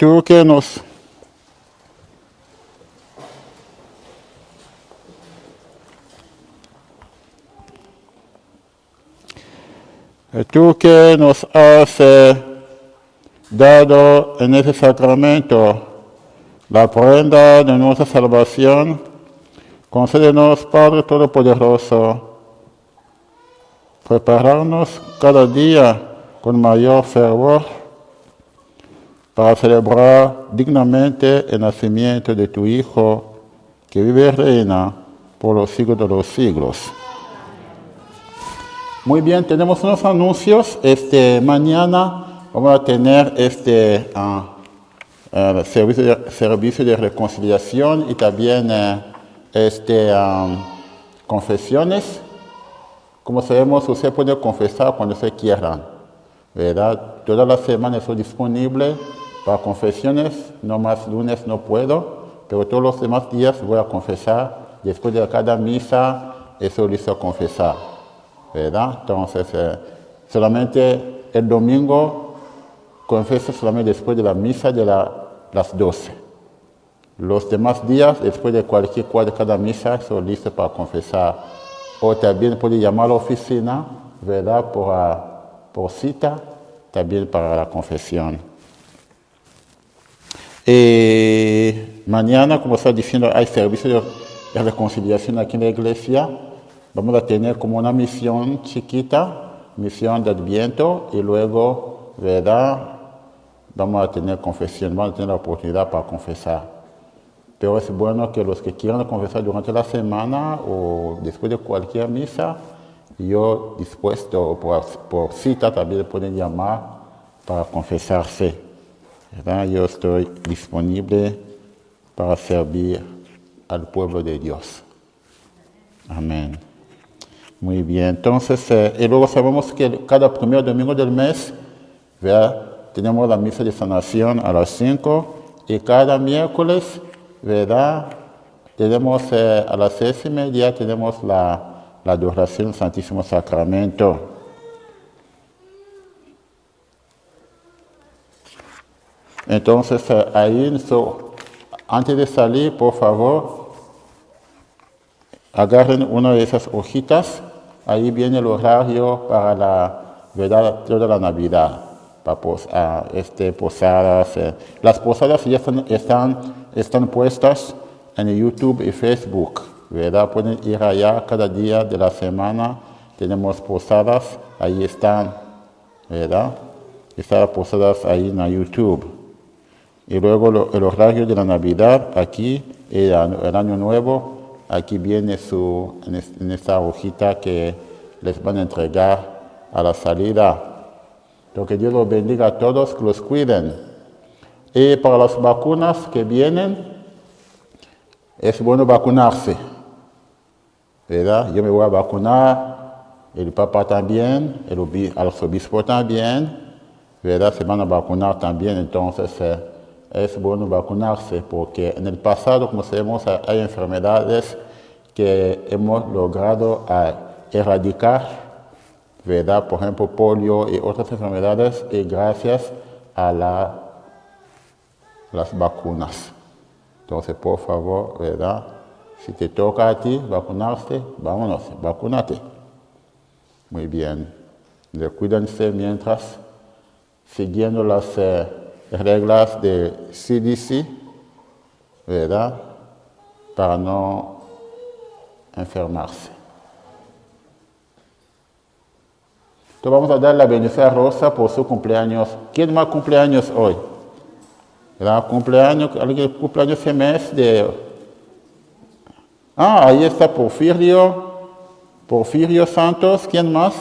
Tú que nos has dado en ese sacramento la prenda de nuestra salvación, concédenos, Padre Todopoderoso, prepararnos cada día con mayor fervor para celebrar dignamente el nacimiento de tu Hijo, que vive y reina por los siglos de los siglos. Muy bien, tenemos unos anuncios. Mañana vamos a tener servicio de reconciliación y también confesiones. Como sabemos, usted puede confesar cuando se quieran, ¿verdad? Toda la semana estoy disponible para confesiones, no más lunes no puedo, pero todos los demás días voy a confesar. Después de cada misa estoy listo a confesar, ¿verdad? Entonces, solamente el domingo confieso solamente después de la misa de las 12. Los demás días, después de cada misa, estoy listo para confesar. O también puede llamar a la oficina, ¿verdad? Por cita, también para la confesión. Mañana, como estaba diciendo, hay servicio de reconciliación aquí en la iglesia. Vamos a tener como una misión chiquita, misión de Adviento, y luego, ¿verdad? Vamos a tener confesión, vamos a tener la oportunidad para confesar. Pero es bueno que los que quieran confesar durante la semana o después de cualquier misa, yo dispuesto por cita también pueden llamar para confesarse, ¿verdad? Yo estoy disponible para servir al pueblo de Dios. Amén. Muy bien, entonces, y luego sabemos que cada primer domingo del mes, ¿verdad? Tenemos la misa de sanación a las 5 y cada miércoles, ¿verdad? Tenemos a las 6:30 tenemos la adoración del Santísimo Sacramento. Entonces, antes de salir, por favor, agarren una de esas hojitas. Ahí viene el horario para toda la Navidad. Para posadas. Las posadas ya están puestas en YouTube y Facebook, ¿verdad? Pueden ir allá cada día de la semana. Tenemos posadas, ahí están, ¿verdad? Están posadas ahí en YouTube. Y luego el horario de la Navidad, aquí, el Año Nuevo, aquí viene en esta hojita que les van a entregar a la salida. Que Dios los bendiga a todos, que los cuiden. Y para las vacunas que vienen, es bueno vacunarse, ¿verdad? Yo me voy a vacunar, el Papa también, el arzobispo también, ¿verdad? Se van a vacunar también, entonces es bueno vacunarse, porque en el pasado, como sabemos, hay enfermedades que hemos logrado erradicar, ¿verdad? Por ejemplo, polio y otras enfermedades, y gracias a las vacunas. Entonces, por favor, ¿verdad? Si te toca a ti vacunarse, vámonos, vacúnate. Muy bien. Cuídense mientras, siguiendo las reglas de CDC, ¿verdad? Para no enfermarse. Entonces vamos a dar la bendición a Rosa por su cumpleaños. ¿Quién más cumpleaños hoy? ¿Verdad? Alguien cumpleaños ese mes de... ahí está Porfirio Santos. ¿Quién más?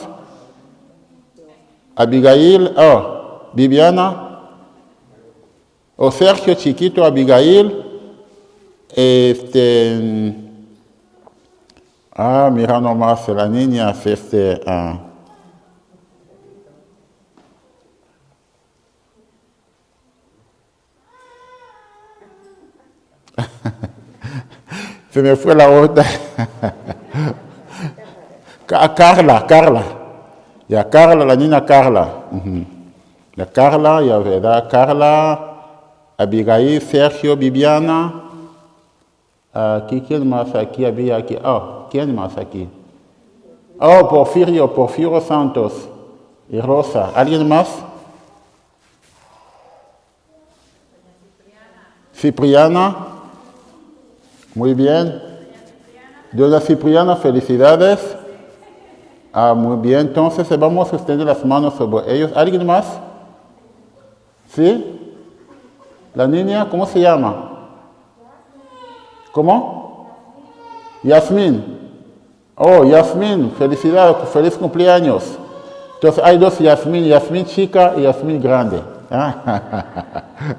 Abigail, Viviana. Sergio Chiquito, Abigail. Mira nomás, la niña se me fue la otra. Carla. Ya, Carla, la niña Carla. La Carla, ya verdad, Carla, Abigail, Sergio, Viviana. Aquí, ¿quién más aquí había aquí? Oh, ¿quién más aquí? Oh, Porfirio Santos y Rosa. ¿Alguien más? Cipriana. Muy bien. Doña Cipriana, felicidades. Muy bien. Entonces vamos a extender las manos sobre ellos. ¿Alguien más? ¿Sí? La niña, ¿cómo se llama? ¿Cómo? Yasmín. Oh, Yasmín, felicidades, feliz cumpleaños. Entonces hay dos Yasmín, Yasmín chica y Yasmín grande.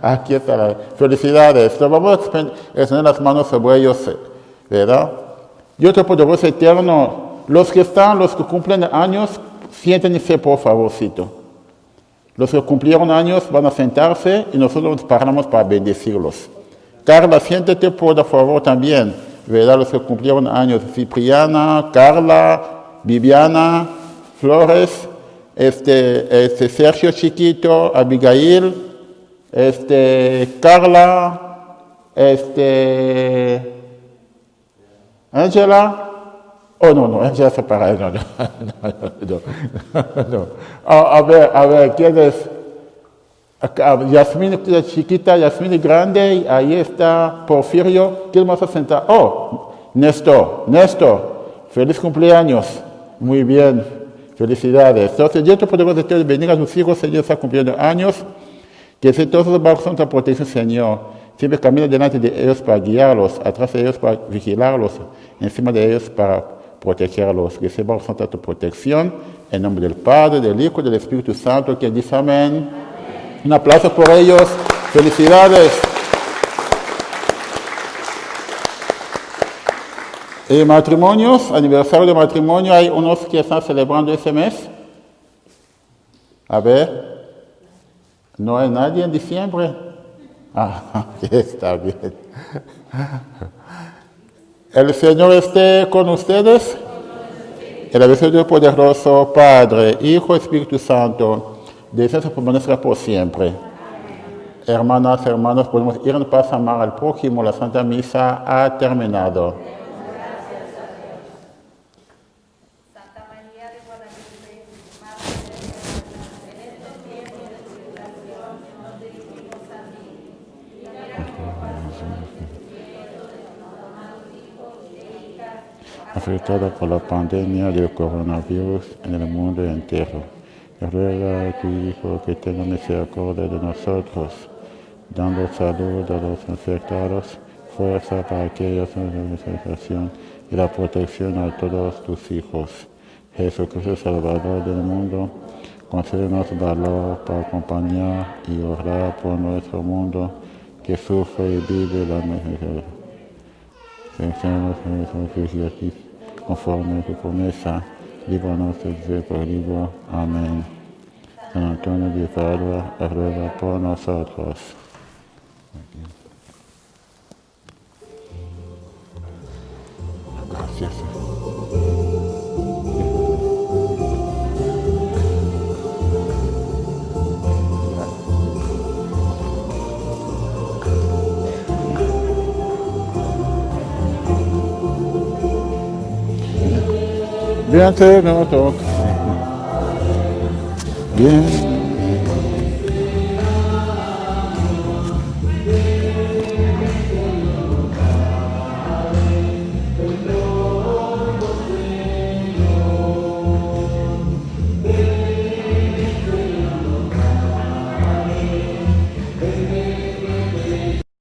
Aquí está. Felicidades. Entonces vamos a extender las manos sobre ellos, ¿verdad? Dios Todopoderoso Eterno, los que cumplen años, siéntense por favorcito. Los que cumplieron años van a sentarse y nosotros nos paramos para bendecirlos. Carla, siéntate por favor también, ¿verdad? Los que cumplieron años, Cipriana, Carla, Viviana, Flores, Sergio Chiquito, Abigail, Carla, Angela. Oh, no, Angela se para. No. A ver, ¿quién es? Yasmín chiquita, Yasmín grande, ahí está Porfirio. ¿Quién más va a sentar? Oh, Néstor, feliz cumpleaños. Muy bien, felicidades. Entonces, Dios te podemos bendiga a sus hijos, Señor, está cumpliendo años. Que se todos bajo santa protección, Señor. Siempre camina delante de ellos para guiarlos, atrás de ellos para vigilarlos, encima de ellos para protegerlos. Que se bajo santa tu protección, en nombre del Padre, del Hijo y del Espíritu Santo, que dice amén. Un aplauso por ellos. Felicidades. Y matrimonios, aniversario de matrimonio, hay unos que están celebrando ese mes. A ver, ¿no hay nadie en diciembre? Está bien. El Señor esté con ustedes. El bendición poderoso, Padre, Hijo, Espíritu Santo, descienda sobre nosotros por siempre. Hermanas, hermanos, podemos ir en paz a amar al prójimo. La Santa Misa ha terminado. Santa María de Guadalupe, Madre de Dios, en estos tiempos de tribulación nos dirigimos a ti. Y mira como pasión de sufrimiento de tus amados hijos e hijas, Afectada por la pandemia del coronavirus en el mundo entero. Ruega a tu Hijo que tenga misericordia de nosotros, dando salud a los infectados, fuerza para aquellos en la situación y la protección a todos tus hijos. Jesucristo, Salvador del mundo, concédenos valor para acompañar y orar por nuestro mundo que sufre y vive la necesidad. Conforme a tu promesa, líbranos del peligro. Amén. San Antonio de Padua, ruega por nosotros. Gracias. Bien, no toca. Bien.